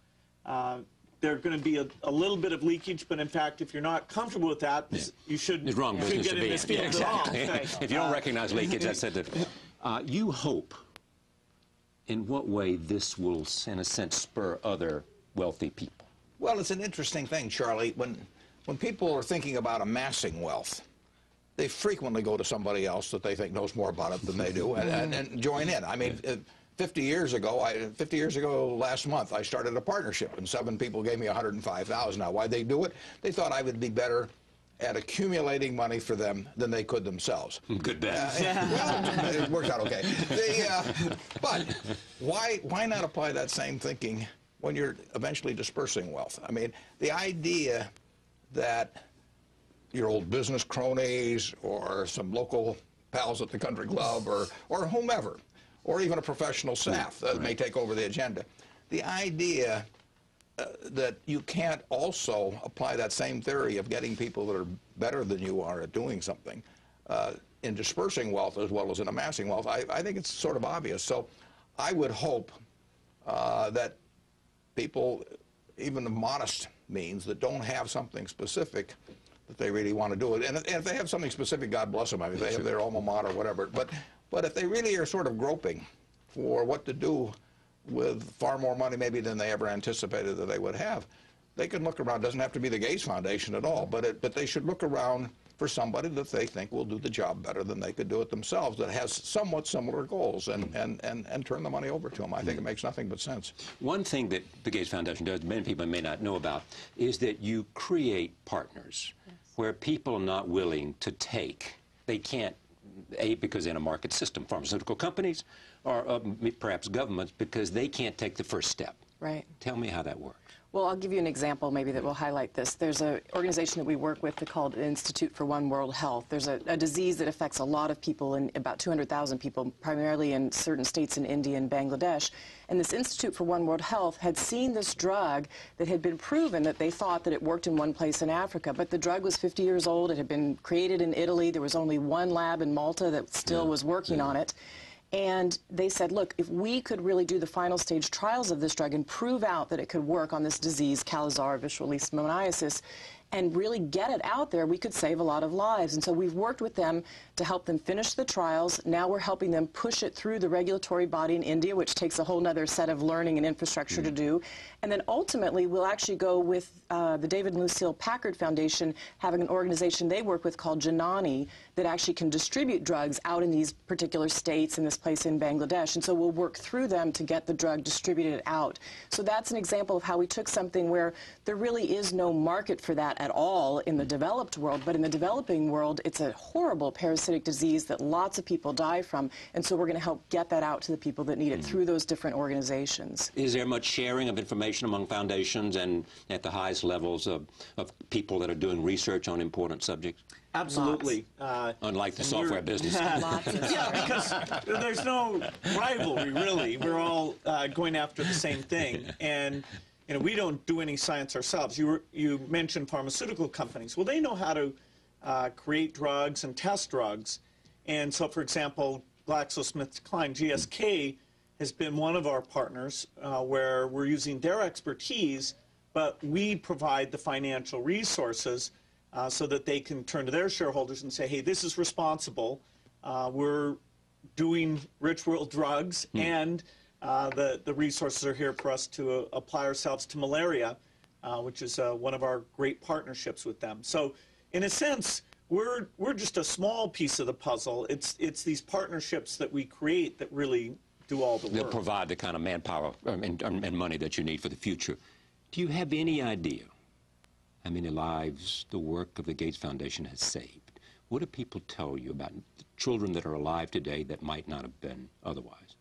There's going to be a little bit of leakage, but in fact, if you're not comfortable with that, you should It's wrong business get to in be this in. field Yeah, exactly. at all. If you don't recognize leakage, that's it. You hope, in what way this will, in a sense, spur other wealthy people? Well, it's an interesting thing, Charlie. When people are thinking about amassing wealth, they frequently go to somebody else that they think knows more about it than they do and join in. I mean, 50 years ago last month, I started a partnership, and 7 people gave me $105,000. Now, why'd they do it? They thought I would be better at accumulating money for them than they could themselves. Good bet. Well, it worked out okay. But why not apply that same thinking when you're eventually dispersing wealth? I mean, the idea that your old business cronies or some local pals at the country club or whomever, or even a professional staff that may take over the agenda, the idea that you can't also apply that same theory of getting people that are better than you are at doing something in dispersing wealth as well as in amassing wealth, I think it's sort of obvious. So I would hope that people, even of modest means, that don't have something specific that they really want to do it. And if they have something specific, God bless them. I mean, they have their alma mater or whatever. But if they really are sort of groping for what to do with far more money maybe than they ever anticipated that they would have, they can look around. It doesn't have to be the Gates Foundation at all, but they should look around for somebody that they think will do the job better than they could do it themselves, that has somewhat similar goals, and turn the money over to them. I think it makes nothing but sense. One thing that the Gates Foundation does, many people may not know about, is that you create partners where people are not willing to take. They can't, because in a market system, pharmaceutical companies or perhaps governments, because they can't take the first step. Right. Tell me how that works. Well, I'll give you an example maybe that will highlight this. There's an organization that we work with called the Institute for One World Health. There's a disease that affects a lot of people, about 200,000 people, primarily in certain states in India and Bangladesh. And this Institute for One World Health had seen this drug that had been proven that they thought that it worked in one place in Africa. But the drug was 50 years old. It had been created in Italy. There was only one lab in Malta that still was working on it. And they said, look, if we could really do the final stage trials of this drug and prove out that it could work on this disease, Kala-Azar visceral leishmaniasis, and really get it out there, we could save a lot of lives. And so we've worked with them to help them finish the trials. Now we're helping them push it through the regulatory body in India, which takes a whole other set of learning and infrastructure to do. And then ultimately we'll actually go with the David and Lucille Packard Foundation, having an organization they work with called Janani that actually can distribute drugs out in these particular states, in this place in Bangladesh. And so we'll work through them to get the drug distributed out. So that's an example of how we took something where there really is no market for that at all in the developed world, but in the developing world, it's a horrible parasitic disease that lots of people die from, and so we're going to help get that out to the people that need it through those different organizations. Is there much sharing of information among foundations and at the highest levels of people that are doing research on important subjects? Absolutely. Unlike the software business. Yeah, because there's no rivalry, really. We're all going after the same thing. And you know, we don't do any science ourselves. You mentioned pharmaceutical companies. Well, they know how to create drugs and test drugs. And so, for example, GlaxoSmithKline, GSK, has been one of our partners where we're using their expertise, but we provide the financial resources so that they can turn to their shareholders and say, hey, this is responsible. We're doing rich world drugs, and the resources are here for us to apply ourselves to malaria, which is one of our great partnerships with them. So in a sense, we're just a small piece of the puzzle. It's these partnerships that we create that really do all the work. That provide the kind of manpower and money that you need for the future. Do you have any idea how many lives the work of the Gates Foundation has saved. What do people tell you about the children that are alive today that might not have been otherwise?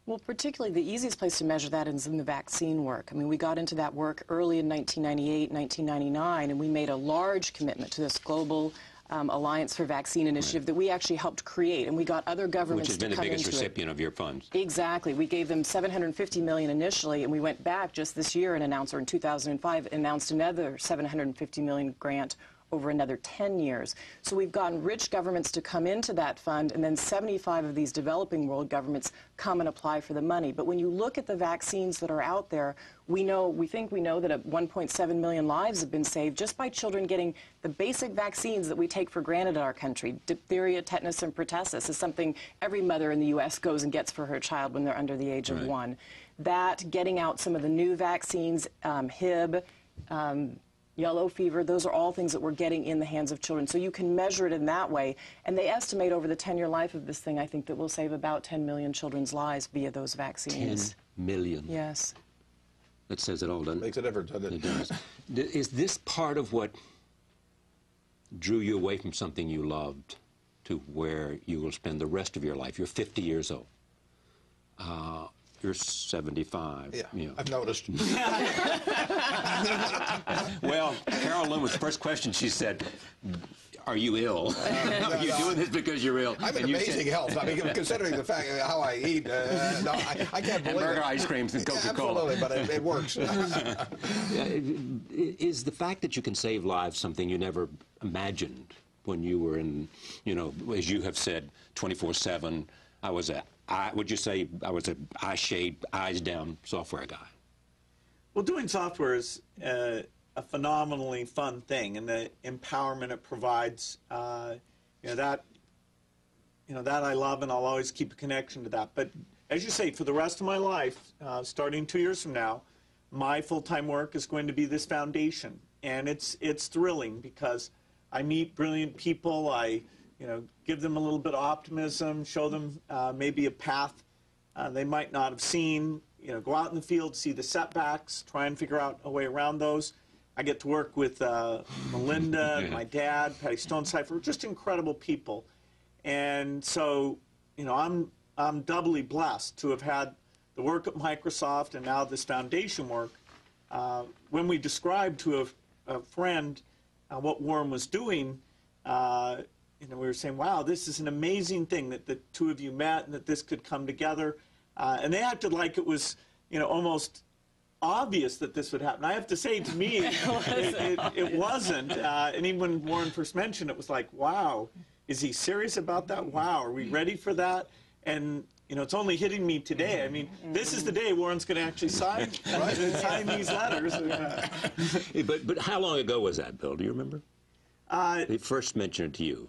Well, particularly the easiest place to measure that is in the vaccine work. I mean, we got into that work early in 1998, 1999, and we made a large commitment to this global Alliance for Vaccine Initiative that we actually helped create, and we got other governments to come into it. Which has been the biggest recipient of your funds. Exactly. We gave them $750 million initially, and we went back just this year and announced, or in 2005, announced another $750 million grant over another 10 years. So we've gotten rich governments to come into that fund, and then 75 of these developing world governments come and apply for the money. But when you look at the vaccines that are out there, we think we know that 1.7 million lives have been saved just by children getting the basic vaccines that we take for granted in our country. Diphtheria, tetanus, and pertussis is something every mother in the U.S. goes and gets for her child when they're under the age of 1. That, getting out some of the new vaccines, Hib, yellow fever, those are all things that we're getting in the hands of children. So you can measure it in that way. And they estimate over the 10-year life of this thing, I think, that we'll save about 10 million children's lives via those vaccines. 10 million. Yes. That says it all, doesn't it? Makes a difference, doesn't it? It does. Is this part of what drew you away from something you loved to where you will spend the rest of your life? You're 50 years old. You're 75. Yeah, you know. I've noticed. Well, Carol Loomis, first question, she said, are you ill? Are you doing this because you're ill? I'm in amazing health. I mean, considering the fact how I eat, no, I can't believe and burger it. ice creams and Coca-Cola. Absolutely, but it works. Is the fact that you can save lives something you never imagined when you were in, you know, as you have said, 24/7, would you say I was a eye shade, eyes down software guy? Well, doing software is a phenomenally fun thing, and the empowerment it provides, that I love, and I'll always keep a connection to that. But as you say, for the rest of my life, starting 2 years from now, my full-time work is going to be this foundation, and it's thrilling because I meet brilliant people. I give them a little bit of optimism, show them maybe a path they might not have seen. Go out in the field, see the setbacks, try and figure out a way around those. I get to work with Melinda, and my dad, Patty Stonecipher, just incredible people. And so, I'm doubly blessed to have had the work at Microsoft and now this foundation work. When we described to a friend what Warren was doing, we were saying, wow, this is an amazing thing that the two of you met and that this could come together. And they acted like it was, almost obvious that this would happen. I have to say, to me, it wasn't. And even when Warren first mentioned it, was like, wow, is he serious about that? Wow, are we ready for that? And, it's only hitting me today. I mean, this is the day Warren's going to actually sign these letters. But how long ago was that, Bill? Do you remember? They first mentioned it to you.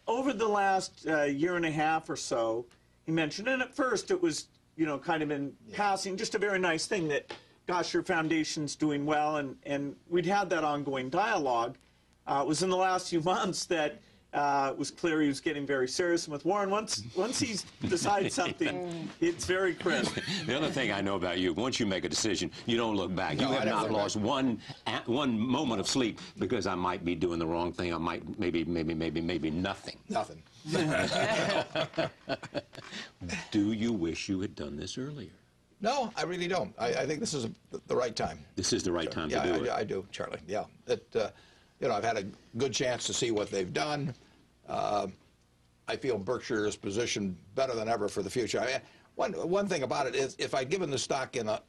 Over the last year and a half or so, he mentioned it. And at first it was, kind of in passing, just a very nice thing that, gosh, your foundation's doing well. And we'd had that ongoing dialogue. It was in the last few months that it was clear he was getting very serious. And with Warren, once he decides something, it's very crisp. The other thing I know about you, once you make a decision, you don't look back. You have not lost one moment of sleep because I might be doing the wrong thing. I might maybe nothing. Nothing. Do you wish you had done this earlier? No, I really don't. I think this is the right time. This is the right time to do it. Yeah, I do, Charlie. Yeah. I've had a good chance to see what they've done. I feel Berkshire is positioned better than ever for the future. I mean, one thing about it is, if I'd given the stock in a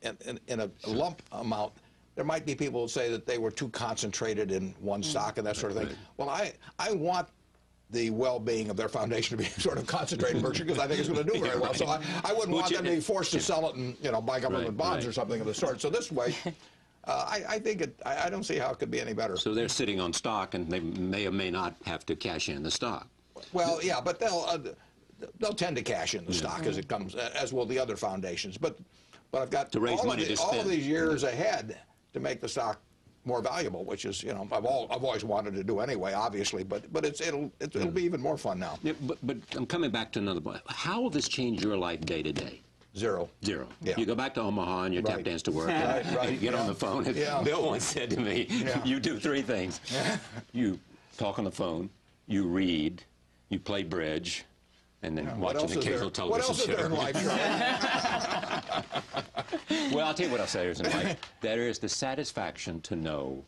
lump amount, there might be people who say that they were too concentrated in one stock and that sort of thing. Well, I want the well-being of their foundation to be sort of concentrated in Berkshire, because I think it's going to do very well. So I wouldn't want them to be forced to sell it and buy government bonds or something of the sort. So this way, I think I don't see how it could be any better. So they're sitting on stock, and they may or may not have to cash in the stock. Well, yeah, but they'll tend to cash in the stock as it comes, as will the other foundations. But I've got to raise money to spend. All of these years ahead to make the stock more valuable, which is, I've always wanted to do anyway, obviously. But it'll be even more fun now. Yeah, but I'm coming back to another point. How will this change your life day to day? Zero. Zero. Yeah. You go back to Omaha and you tap dance to work. Right. You get on the phone. And Bill once said to me, you do three things. You talk on the phone, you read, you play bridge, and then watch an occasional television show. What else is there in life, Charlie? Well, I'll tell you what else there is in life. There is the satisfaction to know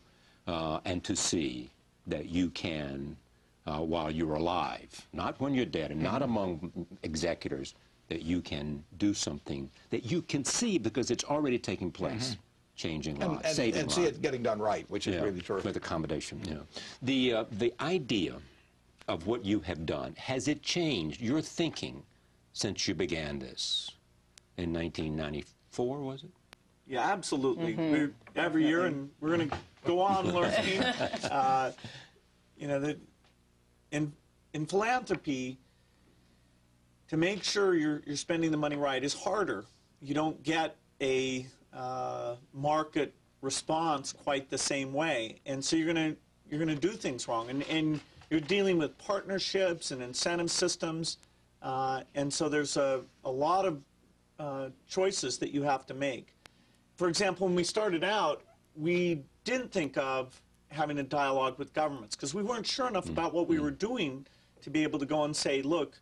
and to see that you can, while you're alive, not when you're dead, and not among executors, that you can do something that you can see because it's already taking place, changing lives, saving lives. And see it getting done right, which is really terrific. With accommodation, The idea of what you have done, has it changed your thinking since you began this in 1994, was it? Yeah, absolutely. We're, every year, and we're going to go on learning. You know, that in philanthropy, to make sure you're spending the money right is harder. You don't get a market response quite the same way, and so you're gonna do things wrong, and you're dealing with partnerships and incentive systems, and so there's a lot of choices that you have to make. For example, when we started out, we didn't think of having a dialogue with governments because we weren't sure enough about what we were doing to be able to go and say, look,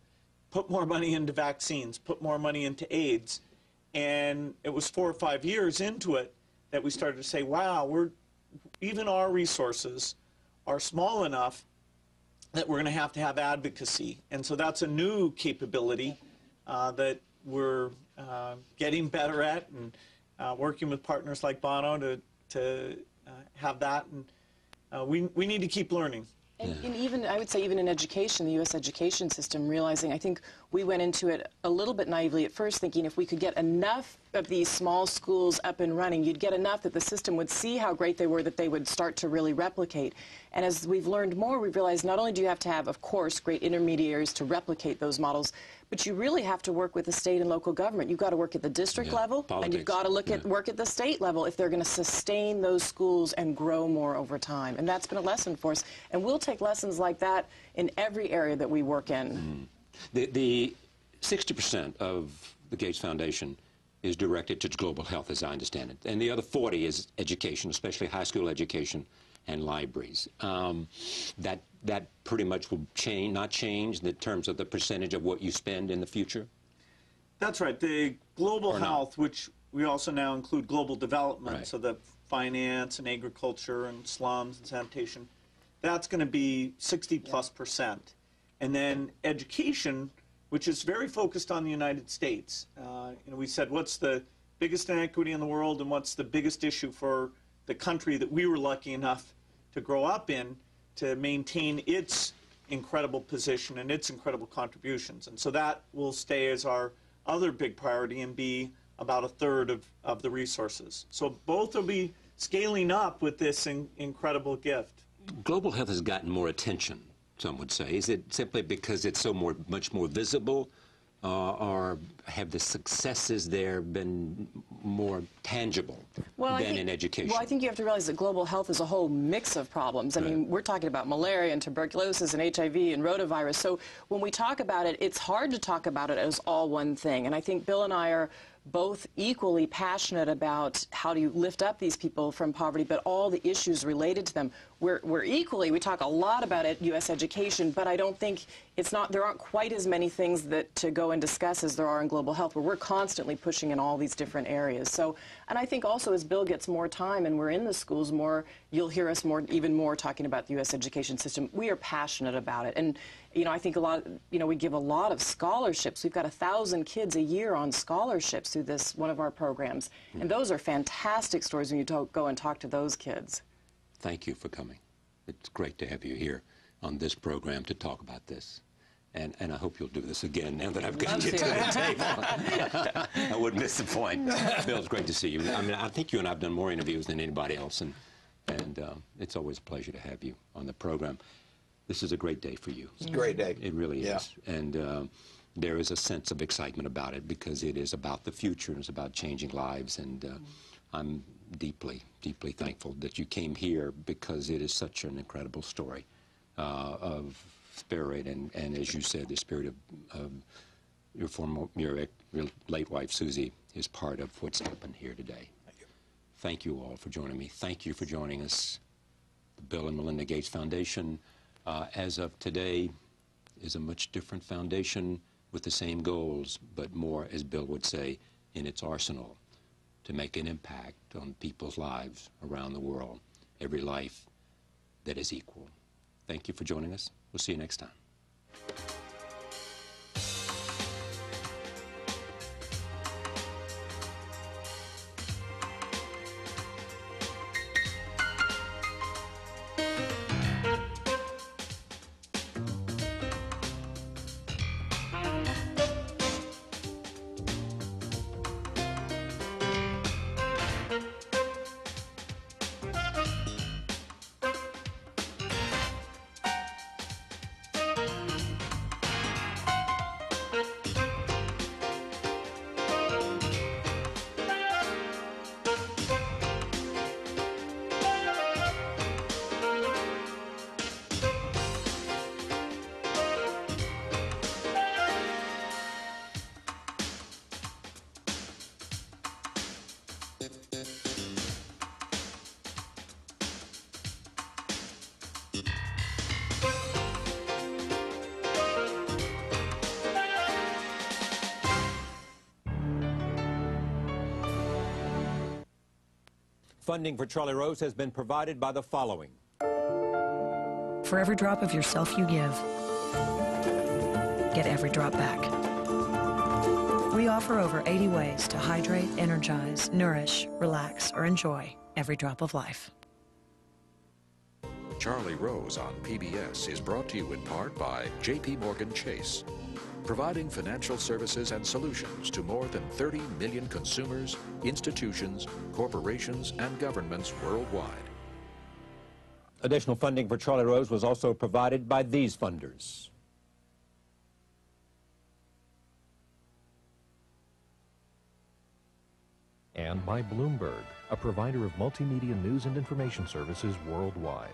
put more money into vaccines, put more money into AIDS. And it was 4 or 5 years into it that we started to say, wow, even our resources are small enough that we're going to have advocacy. And so that's a new capability that we're getting better at, and working with partners like Bono to have that. And we need to keep learning. And even, I would say, even in education, the U.S. education system, realizing, I think we went into it a little bit naively at first, thinking if we could get enough of these small schools up and running, you'd get enough that the system would see how great they were, that they would start to really replicate. And as we've learned more, we've realized not only do you have to have, of course, great intermediaries to replicate those models, but you really have to work with the state and local government. You've got to work at the district level, politics, and you've got to work at the state level if they're going to sustain those schools and grow more over time. And that's been a lesson for us. And we'll take lessons like that in every area that we work in. The 60% of the Gates Foundation is directed to global health, as I understand it. And the other 40 is education, especially high school education and libraries. That pretty much will not change in terms of the percentage of what you spend in the future? That's right. The global health, which we also now include global development, so the finance and agriculture and slums and sanitation, that's going to be 60+%. And then education, which is very focused on the United States. You know, we said, what's the biggest inequity in the world and what's the biggest issue for the country that we were lucky enough to grow up in to maintain its incredible position and its incredible contributions. And so that will stay as our other big priority and be about 1/3 of the resources. So both will be scaling up with this incredible gift. Global health has gotten more attention, some would say. Is it simply because it's so much more visible, or have the successes there been more tangible than in education? Well, I think you have to realize that global health is a whole mix of problems. I mean, we're talking about malaria and tuberculosis and HIV and rotavirus. So when we talk about it, it's hard to talk about it as all one thing. And I think Bill and I are both equally passionate about how do you lift up these people from poverty, but all the issues related to them. We talk a lot about U.S. education, but I don't think there aren't quite as many things to go and discuss as there are in global health, where we're constantly pushing in all these different areas. So, and I think also as Bill gets more time and we're in the schools more, you'll hear us even more talking about the U.S. education system. We are passionate about it. And, you know, I think we give a lot of scholarships. We've got 1,000 kids a year on scholarships through one of our programs. And those are fantastic stories when you go and talk to those kids. Thank you for coming. It's great to have you here on this program to talk about this. And I hope you'll do this again now that I've got you to the table. I wouldn't miss the point. Bill, it's great to see you. I mean, I think you and I have done more interviews than anybody else, and it's always a pleasure to have you on the program. This is a great day for you. It's a great day. It really is. And there is a sense of excitement about it because it is about the future and it's about changing lives. And I'm deeply, deeply thankful that you came here because it is such an incredible story of spirit and as you said, the spirit of your late wife, Susie, is part of what's happened here today. Thank you. Thank you all for joining me. Thank you for joining us. The Bill and Melinda Gates Foundation, as of today, is a much different foundation with the same goals, but more, as Bill would say, in its arsenal to make an impact on people's lives around the world, every life that is equal. Thank you for joining us. We'll see you next time. Funding for Charlie Rose has been provided by the following. For every drop of yourself you give, get every drop back. We offer over 80 ways to hydrate, energize, nourish, relax, or enjoy every drop of life. Charlie Rose on PBS is brought to you in part by J.P. Morgan Chase, providing financial services and solutions to more than 30 million consumers, institutions, corporations, and governments worldwide. Additional funding for Charlie Rose was also provided by these funders. And by Bloomberg, a provider of multimedia news and information services worldwide.